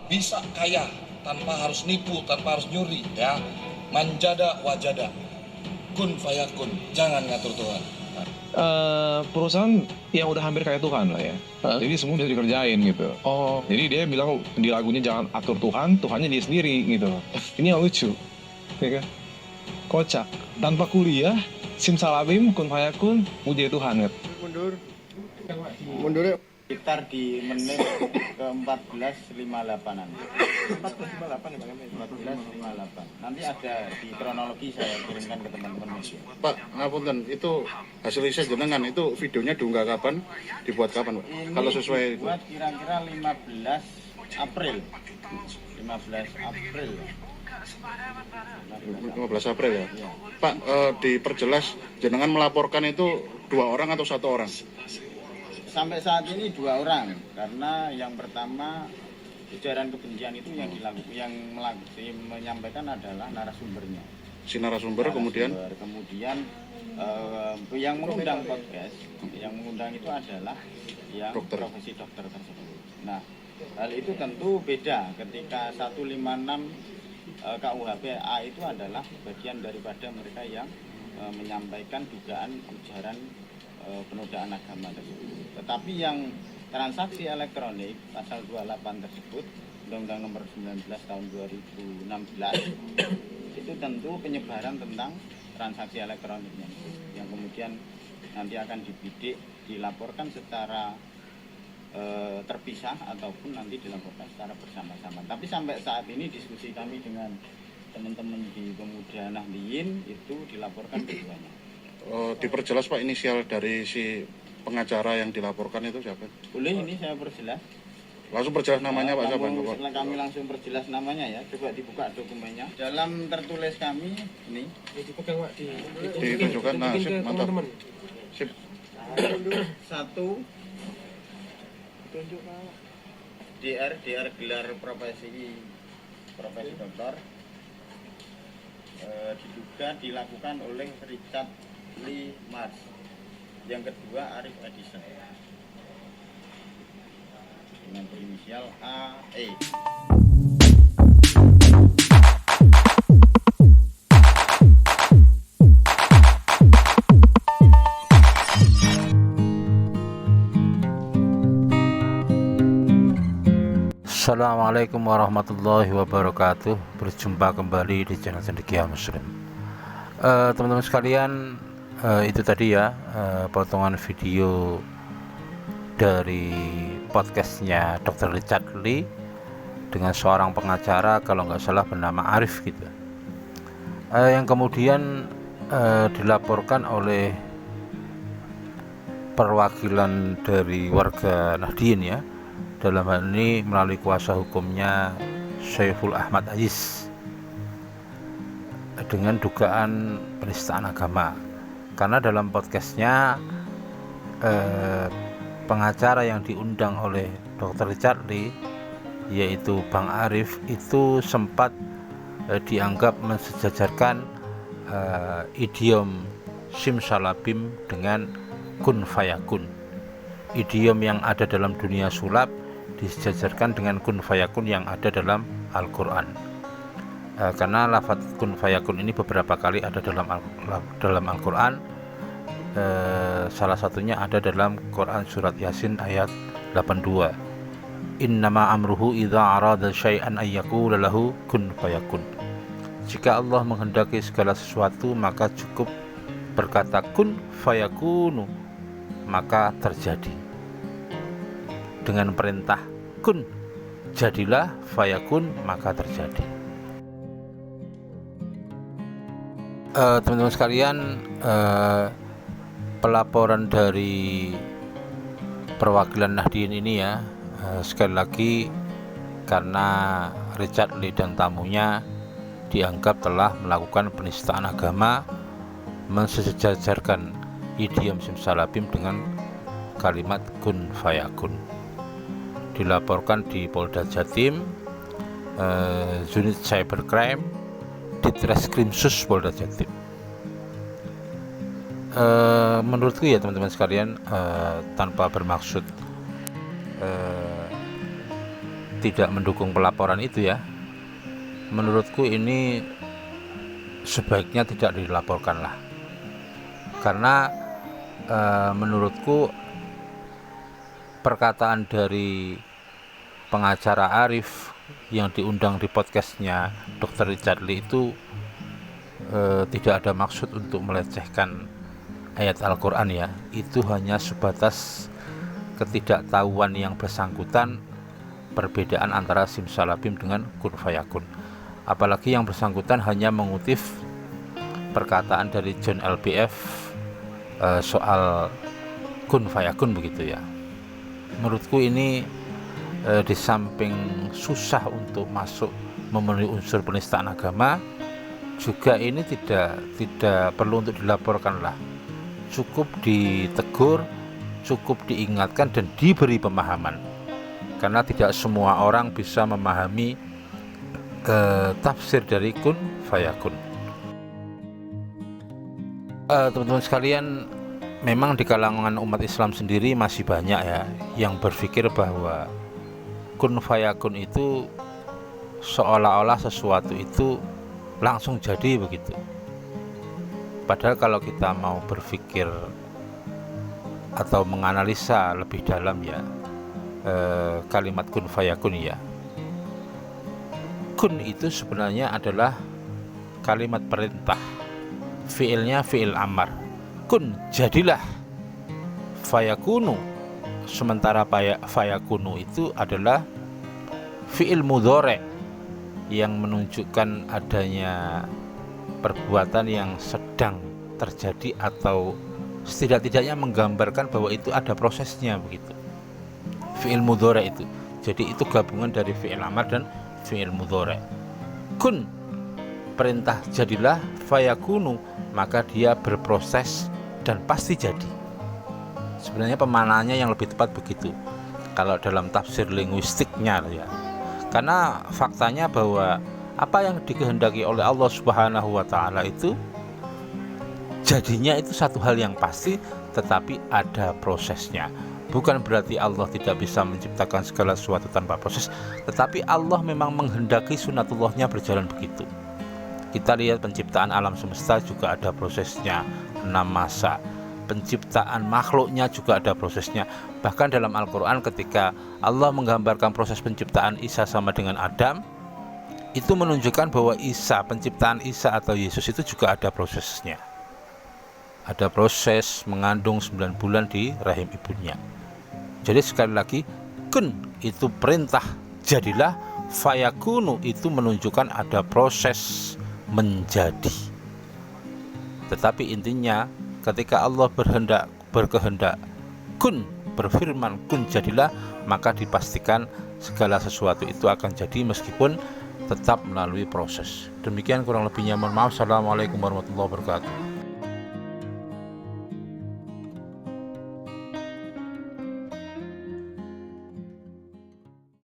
bisa kaya tanpa harus nipu, tanpa harus nyuri, ya. Manjada wajada, kun fayakun, jangan ngatur Tuhan. Perusahaan yang udah hampir kayak Tuhan lah ya. Jadi semua bisa dikerjain gitu. Jadi dia bilang di lagunya jangan atur Tuhan, Tuhannya dia sendiri gitu. Ini yang lucu, ya kan? Kocak. Tanpa kuliah, simsalabim, kun fayakun, muji Tuhan. Mundur yuk. Sekitar di menit ke 14.58an. 14.58. Nanti ada di kronologi saya kirimkan ke teman-teman. Pak, ngapunten, itu hasil riset jenengan itu videonya diunggah kapan? Dibuat kapan, Pak? Ini kalau sesuai dibuat kira-kira 15 April. 15 April. 15 April ya. Ya. Pak, diperjelas jenengan melaporkan itu 2 orang atau 1 orang? Sampai saat ini 2 orang, karena yang pertama ujaran kebencian itu yang menyampaikan adalah narasumbernya. Si narasumber, kemudian yang mengundang podcast, yang mengundang itu adalah yang dokter. Profesi dokter tersebut. Nah, hal itu tentu beda ketika 156 KUHP A itu adalah bagian daripada mereka yang menyampaikan dugaan ujaran penodaan agama tersebut. Tetapi yang transaksi elektronik pasal 28 tersebut, Undang-Undang Nomor 19 Tahun 2016 itu tentu penyebaran tentang transaksi elektroniknya, yang kemudian nanti akan dibidik, dilaporkan secara terpisah ataupun nanti dilaporkan secara bersama-sama. Tapi sampai saat ini diskusi kami dengan teman-teman di Pemuda Nahdliyin itu dilaporkan keduanya. Diperjelas Pak, inisial dari si pengacara yang dilaporkan itu siapa? Boleh ini saya perjelas. Langsung perjelas namanya Pak siapa? Setelah kami langsung perjelas namanya ya, coba dibuka dokumennya. Dalam tertulis kami ini dipegang Pak, ditunjukkan. Nah, sip, mantap. Sip. Satu tunjuk DR gelar profesi dokter, diduga dilakukan oleh Richard Lee Mars. Yang kedua Arif Edison dengan berinisial AE. Assalamualaikum warahmatullahi wabarakatuh. Berjumpa kembali di channel Cendekia Muslim. Teman-teman sekalian, itu tadi ya potongan video dari podcastnya Dr. Richard Lee dengan seorang pengacara, kalau nggak salah bernama Arif gitu, yang kemudian dilaporkan oleh perwakilan dari warga Nahdliyin ya, dalam hal ini melalui kuasa hukumnya Syaiful Ahmad Aziz, dengan dugaan penistaan agama. Karena dalam podcastnya pengacara yang diundang oleh Dr. Richard Lee, yaitu Bang Arif, itu sempat dianggap mensejajarkan idiom simsalabim dengan kun fayakun. Idiom yang ada dalam dunia sulap disejajarkan dengan kun fayakun yang ada dalam Al-Quran. Karena lafaz kun fayakun ini beberapa kali ada dalam Al-Quran. Salah satunya ada dalam Quran surat Yasin ayat 82. Innama amruhu idza arada syai'an ayyaqula lahu kun fayakun. Jika Allah menghendaki segala sesuatu, maka cukup berkata kun fayakunu, maka terjadi. Dengan perintah kun, jadilah, fayakun, maka terjadi. Teman-teman sekalian, pelaporan dari perwakilan Nahdliyin ini ya, sekali lagi karena Richard Lee dan tamunya dianggap telah melakukan penistaan agama, mensejajarkan idiom simsalabim dengan kalimat kun fayakun. Dilaporkan di Polda Jatim, Unit Cybercrime, Ditreskrimsus Polda Jatim. Menurutku ya teman-teman sekalian, tanpa bermaksud tidak mendukung pelaporan itu ya, menurutku ini sebaiknya tidak dilaporkan lah. Karena menurutku perkataan dari pengacara Arif yang diundang di podcastnya Dr. Richard Lee itu tidak ada maksud untuk melecehkan ayat Al-Quran ya. Itu hanya sebatas ketidaktahuan yang bersangkutan, perbedaan antara simsalabim dengan kun fayakun. Apalagi yang bersangkutan hanya mengutip perkataan dari John LBF soal kun fayakun begitu ya. Menurutku ini di samping susah untuk masuk memenuhi unsur penistaan agama, juga ini tidak perlu untuk dilaporkan lah. Cukup ditegur, cukup diingatkan dan diberi pemahaman. Karena tidak semua orang bisa memahami tafsir dari kun fayakun. Teman-teman sekalian, memang di kalangan umat Islam sendiri masih banyak ya yang berpikir bahwa kun fayakun itu seolah-olah sesuatu itu langsung jadi begitu. Padahal kalau kita mau berpikir atau menganalisa lebih dalam ya kalimat kun fayakun ya, kun itu sebenarnya adalah kalimat perintah, fiilnya fiil amar. Kun jadilah, fayakunu, sementara fayakunu itu adalah fiil mudhari yang menunjukkan adanya perbuatan yang sedang terjadi atau setidak-tidaknya menggambarkan bahwa itu ada prosesnya begitu. Fiil mudhari itu. Jadi itu gabungan dari fiil amar dan fiil mudhari. Kun, perintah jadilah, fayakunu, maka dia berproses dan pasti jadi. Sebenarnya pemanaannya yang lebih tepat begitu kalau dalam tafsir linguistiknya ya. Karena faktanya bahwa apa yang dikehendaki oleh Allah Subhanahu wa taala itu jadinya itu satu hal yang pasti, tetapi ada prosesnya. Bukan berarti Allah tidak bisa menciptakan segala sesuatu tanpa proses, tetapi Allah memang menghendaki sunatullahnya berjalan begitu. Kita lihat penciptaan alam semesta juga ada prosesnya, 6 masa. Penciptaan makhluknya juga ada prosesnya. Bahkan dalam Al-Quran ketika Allah menggambarkan proses penciptaan Isa sama dengan Adam, itu menunjukkan bahwa Isa, penciptaan Isa atau Yesus itu juga ada prosesnya. Ada proses mengandung 9 bulan di rahim ibunya. Jadi sekali lagi, kun itu perintah jadilah, fayakunu itu menunjukkan ada proses menjadi. Tetapi intinya ketika Allah berkehendak kun, berfirman kun jadilah, maka dipastikan segala sesuatu itu akan jadi meskipun tetap melalui proses. Demikian kurang lebihnya, mohon maaf. Assalamualaikum warahmatullahi wabarakatuh.